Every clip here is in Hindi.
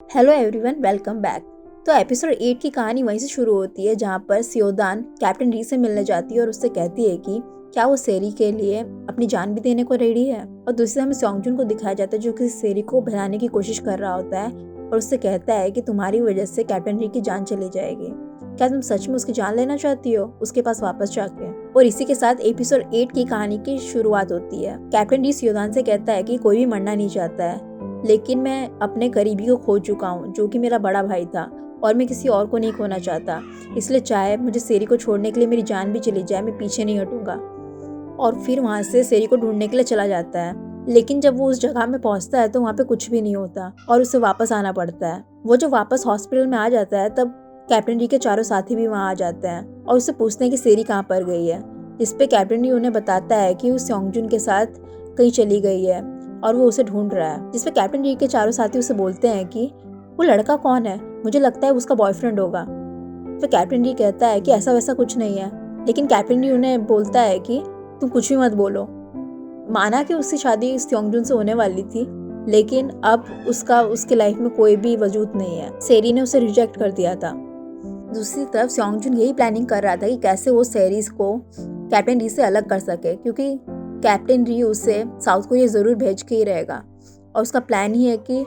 Hello everyone, welcome back. तो एपिसोड 8 की कहानी वहीं से शुरू होती है जहाँ पर सियोदान कैप्टन री से मिलने जाती है और उससे कहती है कि क्या वो सेरी के लिए अपनी जान भी देने को रेडी है। और दूसरी हमें सॉन्गजुन को दिखाया जाता है जो कि सेरी को भगाने की कोशिश कर रहा होता है और उससे कहता है कि तुम्हारी वजह से कैप्टन री की जान चली जाएगी। क्या तुम सच में उसकी जान लेना चाहती हो उसके पास वापस जाके। और इसी के साथ एपिसोड 8 की कहानी की शुरुआत होती है। कैप्टन री सियोदान से कहता है कि कोई भी मरना नहीं चाहता है, लेकिन मैं अपने करीबी को खो चुका हूँ जो कि मेरा बड़ा भाई था और मैं किसी और को नहीं खोना चाहता। इसलिए चाहे मुझे सेरी को छोड़ने के लिए मेरी जान भी चली जाए, मैं पीछे नहीं हटूंगा। और फिर वहाँ से सेरी को ढूंढने के लिए चला जाता है। लेकिन जब वो उस जगह में पहुँचता है तो वहाँ पे कुछ भी नहीं होता और उसे वापस आना पड़ता है। वो जब वापस हॉस्पिटल में आ जाता है तब कैप्टन री के चारों साथी भी वहाँ आ जाते हैं और उससे पूछते हैं कि सेरी कहाँ पर गई है। इस पे कैप्टन री उन्हें बताता है कि वो सॉन्गजुन के साथ कहीं चली गई है और वो उसे ढूंढ रहा है। जिसपे कैप्टन री के चारों साथी उसे बोलते हैं कि वो लड़का कौन है, मुझे लगता है उसका बॉयफ्रेंड होगा। तो कैप्टन री कहता है कि ऐसा वैसा कुछ नहीं है, लेकिन कैप्टन री उन्हें बोलता है कि तुम कुछ भी मत बोलो। माना कि उसकी शादी सॉन्गजुन से होने वाली थी, लेकिन अब उसके लाइफ में कोई भी वजूद नहीं है। सेरी ने उसे रिजेक्ट कर दिया था। दूसरी तरफ सॉन्गजुन यही प्लानिंग कर रहा था कि कैसे वो सेरीज को कैप्टन री से अलग कर सके, क्योंकि कैप्टन री उसे साउथ कोरिया ज़रूर भेज के ही रहेगा और उसका प्लान ही है कि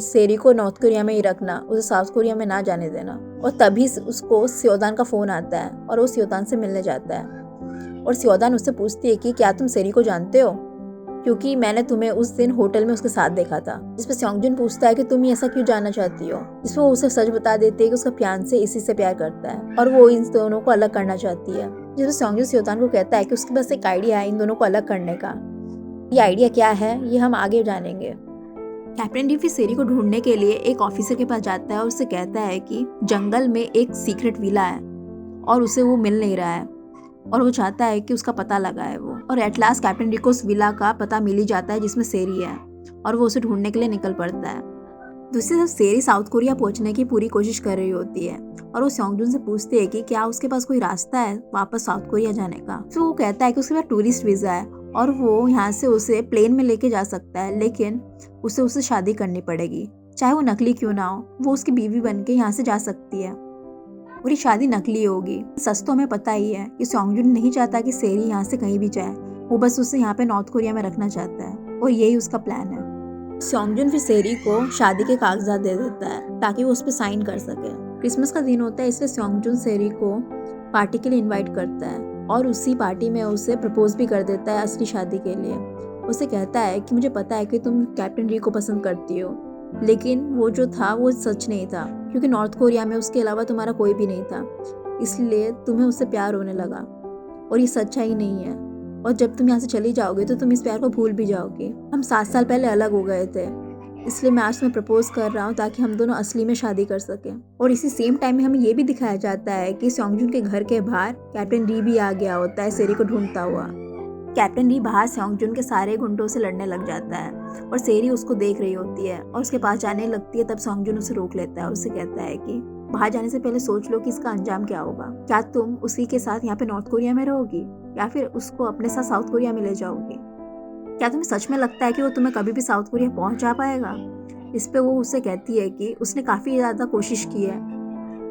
सेरी को नॉर्थ कोरिया में ही रखना, उसे साउथ कोरिया में ना जाने देना। और तभी उसको सियोदान का फ़ोन आता है और वो सियोदान से मिलने जाता है और सियोदान उससे पूछती है कि क्या तुम सेरी को जानते हो, क्योंकि मैंने तुम्हें उस दिन होटल में उसके साथ देखा था। जिसपे सॉन्गजुन पूछता है कि तुम ऐसा क्यों जानना चाहती हो। जिसपे वो उसे सच बता देती है कि उसका फियांसे इसी से प्यार करता है और वो इन दोनों को अलग करना चाहती है। जिसपे सॉन्गजुन सियोदान को कहता है कि उसके पास एक आइडिया है इन दोनों को अलग करने का। ये आइडिया क्या है ये हम आगे जानेंगे। कैप्टन री फिर सेरी को ढूंढने के लिए एक ऑफिसर के पास जाता है और उससे कहता है कि जंगल में एक सीक्रेट विला है और उसे वो मिल नहीं रहा है और वो चाहता है कि उसका पता लगाए वो। और एट लास्ट कैप्टन री को उस विला का पता मिल ही जाता है जिसमें सेरी है और वो उसे ढूंढने के लिए निकल पड़ता है। दूसरी तरफ सेरी साउथ कोरिया पहुंचने की पूरी कोशिश कर रही होती है और वो सॉन्गजुन से पूछती है कि क्या उसके पास कोई रास्ता है वापस साउथ कोरिया जाने का। तो वो कहता है कि उसके पास टूरिस्ट वीजा है और वो यहाँ से उसे प्लेन में लेके जा सकता है, लेकिन उसे शादी करनी पड़ेगी, चाहे वो नकली क्यों ना हो। वो उसकी बीवी बन के यहाँ से जा सकती है और ये शादी नकली होगी। सच तो हमें पता ही है कि सॉन्गजुन नहीं चाहता कि सेरी यहाँ से कहीं भी जाए, वो बस उसे यहाँ पे नॉर्थ कोरिया में रखना चाहता है और यही उसका प्लान है। सॉन्गजुन फिर सेरी को शादी के कागजात दे देता है ताकि वो उस पर साइन कर सके। क्रिसमस का दिन होता है, इसलिए सॉन्गजुन सेरी को पार्टी के लिए इनवाइट करता है और उसी पार्टी में उसे प्रपोज भी कर देता है असली शादी के लिए। उसे कहता है कि मुझे पता है कि तुम कैप्टन री को पसंद करती हो, लेकिन वो जो था वो सच नहीं था, क्योंकि नॉर्थ कोरिया में उसके अलावा तुम्हारा कोई भी नहीं था, इसलिए तुम्हें उससे प्यार होने लगा और ये सच्चाई नहीं है। और जब तुम यहाँ से चली जाओगे तो तुम इस प्यार को भूल भी जाओगे। हम 7 साल पहले अलग हो गए थे, इसलिए मैं आज तुम्हें प्रपोज कर रहा हूँ ताकि हम दोनों असली में शादी कर सकें। और इसी सेम टाइम में हमें ये भी दिखाया जाता है कि सॉन्गजुन के घर के बाहर कैप्टन री भी आ गया होता है सेरी को ढूंढता हुआ। कैप्टन री बाहर सॉन्गजुन के सारे गुंडों से लड़ने लग जाता है और सेरी उसको देख रही होती है और उसके पास जाने लगती है। तब सॉन्गजुन उसे रोक लेता है और उससे कहता है कि बाहर जाने से पहले सोच लो कि इसका अंजाम क्या होगा। क्या तुम उसी के साथ यहाँ पे नॉर्थ कोरिया में रहोगी या फिर उसको अपने साथ साउथ कोरिया में ले जाओगी। क्या तुम्हें सच में लगता है कि वो तुम्हें कभी भी साउथ कोरिया पहुंच जा पाएगा। इस पे वो उससे कहती है कि उसने काफी ज्यादा कोशिश की है,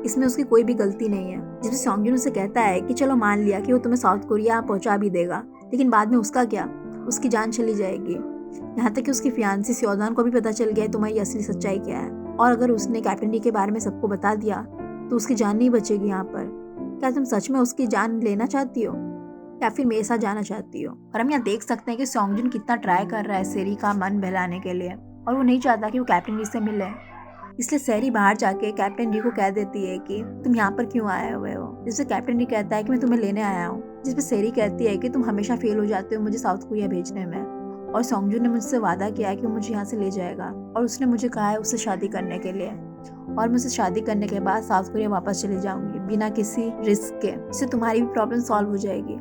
इसमें उसकी कोई भी गलती नहीं है। जिसमें सॉन्गजुन उसे कहता है कि चलो मान लिया कि वो तुम्हें साउथ कोरिया पहुंचा भी देगा, लेकिन बाद में उसका क्या, उसकी जान चली जाएगी। यहाँ तक कि उसकी फियांसी सियोदान को भी पता चल गया है तुम्हारी असली सच्चाई क्या है, और अगर उसने कैप्टन री के बारे में सबको बता दिया तो उसकी जान नहीं बचेगी यहाँ पर। क्या तुम सच में उसकी जान लेना चाहती हो या फिर मेरे साथ जाना चाहती हो। और हम यहाँ देख सकते हैं कि सॉन्गजुन कितना ट्राई कर रहा है सेरी का मन बहलाने के लिए और वो नहीं चाहता कि वो कैप्टन री से मिले। इसलिए सेरी बाहर जाके कैप्टन री को कह देती है कि तुम यहाँ पर क्यों आए हुए हो। जिससे कैप्टन री कहता है कि मैं तुम्हें लेने आया हूँ। जिसपे सेरी कहती है कि तुम हमेशा फेल हो जाते हो मुझे साउथ कोरिया भेजने में, और सॉन्गजुन ने मुझसे वादा किया है कि वो मुझे यहाँ से ले जाएगा और उसने मुझे कहा है उससे शादी करने के लिए, और मैं उससे शादी करने के बाद साउथ कोरिया वापस चली जाऊंगी बिना किसी रिस्क के। इससे तुम्हारी भी प्रॉब्लम सॉल्व हो जाएगी।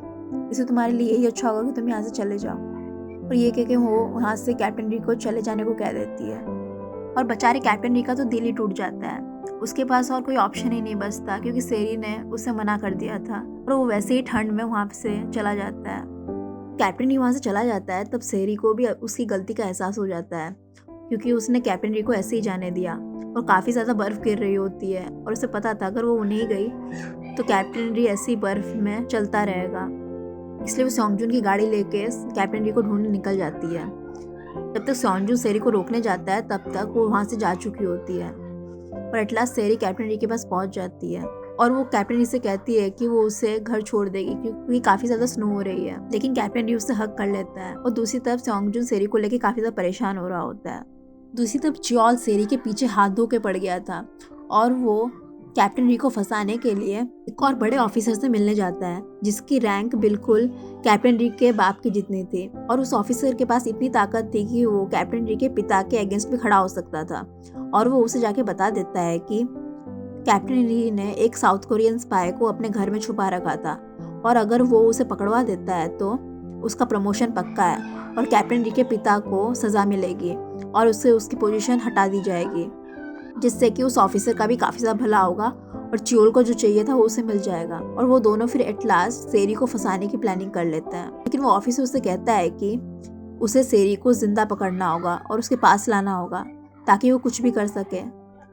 इससे तुम्हारे लिए यही अच्छा होगा कि तुम यहाँ से चले जाओ। और ये कह के वो वहाँ से कैप्टन री को चले जाने को कह देती है और बेचारे कैप्टन री का तो दिल ही टूट जाता है। उसके पास और कोई ऑप्शन ही नहीं बचता, क्योंकि सेरी ने उसे मना कर दिया था और वो वैसे ही ठंड में वहाँ से चला जाता है। कैप्टन री वहाँ से चला जाता है तब सेरी को भी उसकी गलती का एहसास हो जाता है क्योंकि उसने कैप्टन री को ऐसे ही जाने दिया। और काफ़ी ज़्यादा बर्फ़ गिर रही होती है और उसे पता था अगर वो नहीं गई तो कैप्टन री ऐसी बर्फ़ में चलता रहेगा। इसलिए वो सॉन्गजुन की गाड़ी लेके कैप्टन री को ढूंढने निकल जाती है। जब तक सॉन्गजुन सेरी को रोकने जाता है तब तक वो वहाँ से जा चुकी होती है। और एट लास्ट सेरी कैप्टन री के पास पहुँच जाती है और वो कैप्टन री से कहती है कि वो उसे घर छोड़ देगी क्योंकि काफ़ी ज़्यादा स्नो हो रही है। लेकिन कैप्टन री उससे हक कर लेता है। और दूसरी तरफ सॉन्गजुन सेरी को लेकर काफ़ी ज़्यादा परेशान हो रहा होता है। दूसरी तरफ चियोल सेरी के पीछे हाथ धो के पड़ गया था और वो कैप्टन री को फंसाने के लिए एक और बड़े ऑफिसर से मिलने जाता है जिसकी रैंक बिल्कुल कैप्टन री के बाप की जितनी थी। और उस ऑफिसर के पास इतनी ताकत थी कि वो कैप्टन री के पिता के अगेंस्ट भी खड़ा हो सकता था। और वो उसे जाके बता देता है कि कैप्टन री ने एक साउथ कोरियन स्पाई को अपने घर में छुपा रखा था और अगर वो उसे पकड़वा देता है तो उसका प्रमोशन पक्का है और कैप्टन री के पिता को सज़ा मिलेगी और उससे उसकी पोजीशन हटा दी जाएगी, जिससे कि उस ऑफिसर का भी काफ़ी ज़्यादा भला होगा और चियोल को जो चाहिए था वो उसे मिल जाएगा। और वो दोनों फिर एट लास्ट सेरी को फंसाने की प्लानिंग कर लेते हैं। लेकिन वो ऑफिसर उससे कहता है कि उसे सेरी को जिंदा पकड़ना होगा और उसके पास लाना होगा ताकि वो कुछ भी कर सके।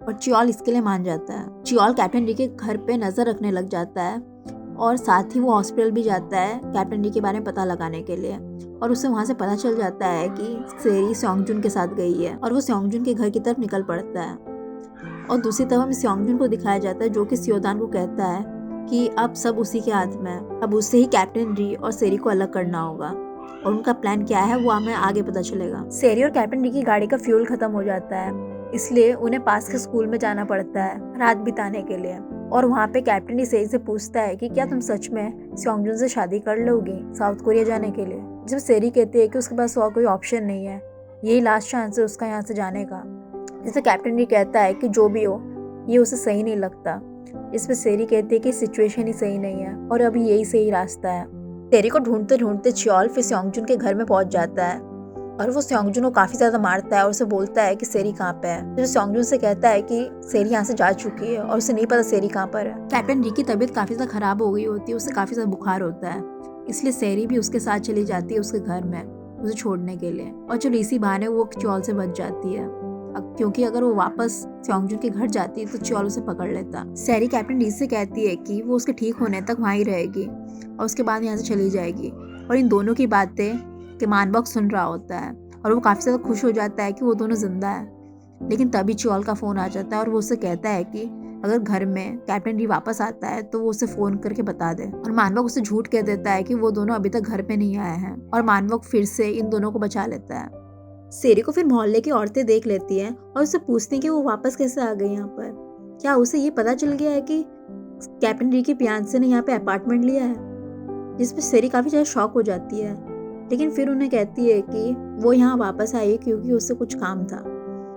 और चियोल इसके लिए मान जाता है। चियोल कैप्टन री के घर पे नज़र रखने लग जाता है और साथ ही वो हॉस्पिटल भी जाता है कैप्टन री के बारे में पता लगाने के लिए। और उसे वहाँ से पता चल जाता है कि सेरी सॉन्गजुन के साथ गई है और वो सॉन्गजुन के घर की तरफ निकल पड़ता है। और दूसरी तरफ हमें सॉन्गजुन को दिखाया जाता है जो कि सियोदान को कहता है कि अब सब उसी के हाथ में है, अब उससे ही कैप्टन री और सेरी को अलग करना होगा। और उनका प्लान क्या है वो हमें आगे पता चलेगा। सेरी और कैप्टन री की गाड़ी का फ्यूल खत्म हो जाता है, इसलिए उन्हें पास के स्कूल में जाना पड़ता है रात बिताने के लिए। और वहाँ पे कैप्टन री सेरी से पूछता है कि क्या तुम सच में सॉन्गजुन से शादी कर लोगी साउथ कोरिया जाने के लिए। जब सेरी कहती है कि उसके पास और कोई ऑप्शन नहीं है, यही लास्ट चांस है उसका यहाँ से जाने का। जिसे कैप्टन री कहता है कि जो भी हो ये उसे सही नहीं लगता। इस पे सेरी कहती है कि सिचुएशन ही सही नहीं है और अभी यही सही रास्ता है। सेरी को ढूंढते ढूंढते चियोल फिर सॉन्गजुन के घर में पहुंच जाता है और वो सॉन्गजुन को काफी ज्यादा मारता है और उसे बोलता है कि सेरी कहाँ पे है। जो सॉन्गजुन से कहता है कि सेरी यहाँ से जा चुकी है और उसे नहीं पता सेरी कहाँ पर है। कैप्टन री की तबीयत काफी ज्यादा खराब हो गई होती है, उसे काफी ज्यादा बुखार होता है, इसलिए सेरी भी उसके साथ चली जाती है उसके घर में उसे छोड़ने के लिए। और जो लीसी बहन है वो चियोल से बच जाती है क्योंकि अगर वो वापस सॉन्गजुन के घर जाती है तो चियोल उसे पकड़ लेता। सेरी कैप्टन री से कहती है कि वो उसके ठीक होने तक वहाँ ही रहेगी और उसके बाद यहाँ से चली जाएगी। और इन दोनों की बातें कि मानबॉक्स सुन रहा होता है और वो काफ़ी ज़्यादा खुश हो जाता है कि वो दोनों जिंदा है। लेकिन तभी चियोल का फ़ोन आ जाता है और वो उससे कहता है कि अगर घर में कैप्टन री वापस आता है तो वो उसे फ़ोन करके बता दे। और मानवक उसे झूठ कह देता है कि वो दोनों अभी तक घर पे नहीं आए हैं और मानवक फिर से इन दोनों को बचा लेता है। सेरी को फिर मोहल्ले की औरतें देख लेती हैं और उससे पूछती हैं कि वो वापस कैसे आ गई यहाँ पर। क्या उसे ये पता चल गया है कि कैप्टन री की फियांसे ने यहाँ पे अपार्टमेंट लिया है, जिसपे सेरी काफ़ी ज़्यादा शॉक हो जाती है। लेकिन फिर उन्हें कहती है कि वो यहाँ वापस आई है क्योंकि उससे कुछ काम था।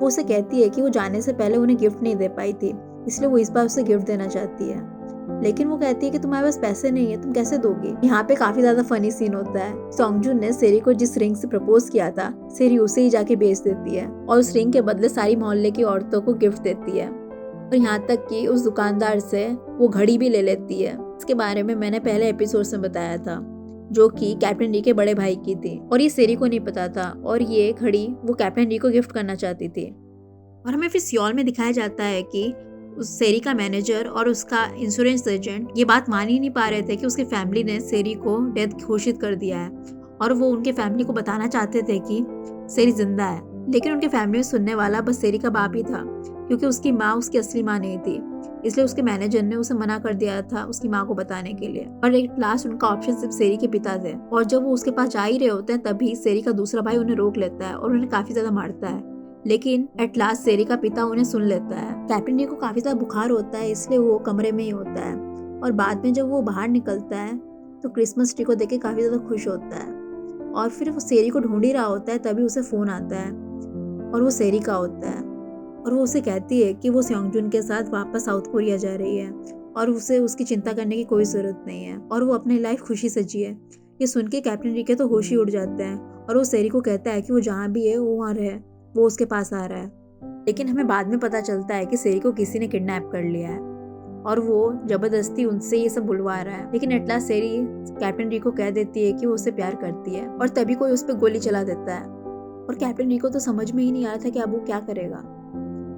वो उसे कहती है कि वो जाने से पहले उन्हें गिफ्ट नहीं दे पाई थी, इसलिए वो इस बार उसे गिफ्ट देना चाहती है। लेकिन वो कहती है कि तुम्हारे पास पैसे नहीं है, तुम कैसे दोगे। यहाँ पे काफी ज्यादा फनी सीन होता है। सॉन्गजुन ने सेरी को जिस रिंग से प्रपोज किया था सेरी उसे ही जाके बेच देती है और उस रिंग के बदले सारी मोहल्ले की औरतों को गिफ्ट देती है। और यहाँ तक कि उस दुकानदार से वो घड़ी भी ले लेती है। इसके बारे में मैंने पहले एपिसोड में बताया था, जो कि कैप्टन री के बड़े भाई की थी और ये सेरी को नहीं पता था। और ये घड़ी वो कैप्टन री को गिफ्ट करना चाहती थी। और हमें फिर सियोल में दिखाया जाता है कि उस सेरी का मैनेजर और उसका इंश्योरेंस एजेंट ये बात मान ही नहीं पा रहे थे कि उसके फैमिली ने सेरी को डेथ घोषित कर दिया है और वो उनके फैमिली को बताना चाहते थे कि सेरी जिंदा है। लेकिन उनके फैमिली में सुनने वाला बस सेरी का बाप ही था, क्योंकि उसकी माँ उसकी असली माँ नहीं थी। इसलिए उसके मैनेजर ने उसे मना कर दिया था उसकी माँ को बताने के लिए। और एक लास्ट उनका ऑप्शन सिर्फ सेरी के पिता थे। और जब वो उसके पास जा ही रहे होते हैं तभी सेरी का दूसरा भाई उन्हें रोक लेता है और उन्हें काफी ज्यादा मारता है। लेकिन एट लास्ट सेरी का पिता उन्हें सुन लेता है। कैप्टन री को काफी ज्यादा बुखार होता है, इसलिए वो कमरे में ही होता है। और बाद में जब वो बाहर निकलता है तो क्रिसमस ट्री को देख के काफी ज्यादा खुश होता है। और फिर वो सेरी को ढूंढ ही रहा होता है तभी उसे फोन आता है और वो सेरी का होता है। और वो उसे कहती है कि वो सॉन्गजुन के साथ वापस साउथ कोरिया जा रही है और उसे उसकी चिंता करने की कोई जरूरत नहीं है और वो अपनी लाइफ खुशी से जिए। ये सुन के कैप्टन री के तो होश ही उड़ जाते हैं और वो सेरी को कहता है कि वो जहाँ भी है वो वहाँ रहे, वो उसके पास आ रहा है। लेकिन हमें बाद में पता चलता है कि सेरी को किसी ने किडनैप कर लिया है और वो जबरदस्ती उनसे ये सब बुलवा रहा है। लेकिन एट लास्ट सेरी कैप्टन री को कह देती है कि वो उससे प्यार करती है और तभी कोई उस पर गोली चला देता है और कैप्टन री को तो समझ में ही नहीं आ रहा था कि अब वो क्या करेगा।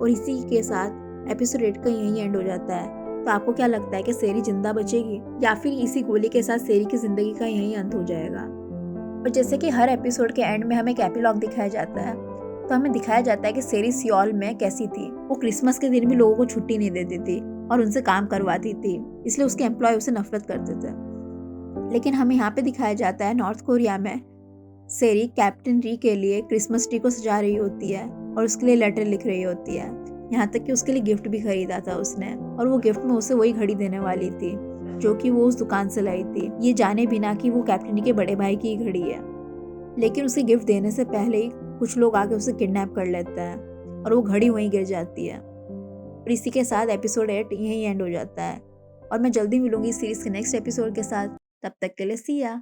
और इसी के साथ एपिसोड 8 का यहीं एंड हो जाता है। तो आपको क्या लगता है कि सेरी जिंदा बचेगी या फिर इसी गोली के साथ सेरी की जिंदगी का यहीं अंत हो जाएगा? और जैसे कि हर एपिसोड के एंड में हमें एक एपिलॉग दिखाया जाता है, तो हमें दिखाया जाता है कि सेरी सियोल में कैसी थी। वो क्रिसमस के दिन भी लोगों को छुट्टी नहीं देती थी और उनसे काम करवाती थी, इसलिए उसके एम्प्लॉय उसे नफरत करते थे। लेकिन हमें यहाँ पे दिखाया जाता है नॉर्थ कोरिया में सेरी कैप्टन री के लिए क्रिसमस ट्री को सजा रही होती है और उसके लिए लेटर लिख रही होती है। यहाँ तक कि उसके लिए गिफ्ट भी खरीदा था उसने, और वो गिफ्ट में उसे वही घड़ी देने वाली थी जो कि वो उस दुकान से लाई थी, ये जाने बिना कि वो कैप्टन री के बड़े भाई की घड़ी है। लेकिन उसे गिफ्ट देने से पहले ही कुछ लोग आके उसे किडनैप कर लेते हैं और वो घड़ी वहीं गिर जाती है। और इसी के साथ एपिसोड 8 यहीं एंड हो जाता है। और मैं जल्दी मिलूंगी इस सीरीज के नेक्स्ट एपिसोड के साथ। तब तक के लिए सी या।